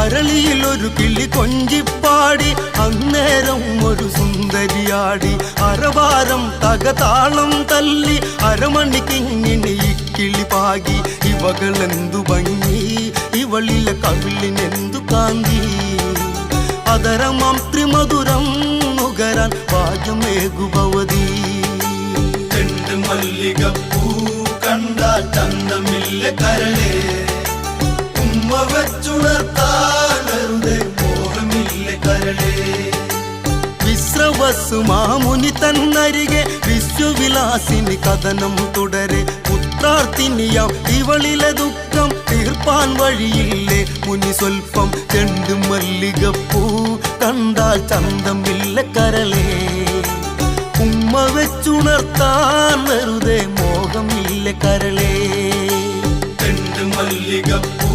അരളിയിൽ ഒരു കിളി കൊഞ്ചിപ്പാടി അന്നേരം ഒരു സുന്ദരിയാടി അരവാരം തകതാളം തല്ലി അരമണിക്കിങ്ങിണി ഇക്കിളി പാകി ഇവകളെന്തു ഭംഗി ഇവളിലെ കവിളിനെന്തു കാന്തി അതരമാം ത്രിമധുരം നുകരാൻ ഭാഗ്യമേകുഭവതി മല്ലികപ്പൂ കണ്ടാൽ ചന്തമില്ല കരളേ ഉമ്മ വെച്ചുണർത്താനരുതേ മോഹമില്ല കരളേ വിശ്രവസ്സു മാമുനി തന്നരികെ വിശ്വവിലാസിനി കഥനം തുടരെ പുത്രാർത്ഥിനിയാം ഇവളിലെ ദുഃഖം തീർപ്പാൻ വഴിയില്ലേ മുനി സ്വൽപ്പം ചെണ്ടു മല്ലികപ്പൂ കണ്ടാൽ ചന്തമില്ല കരളേ ഉമ്മ വെച്ചുണർത്താൻ വെറുതെ മോഹമില്ല കരളേ മല്ലികപ്പൂ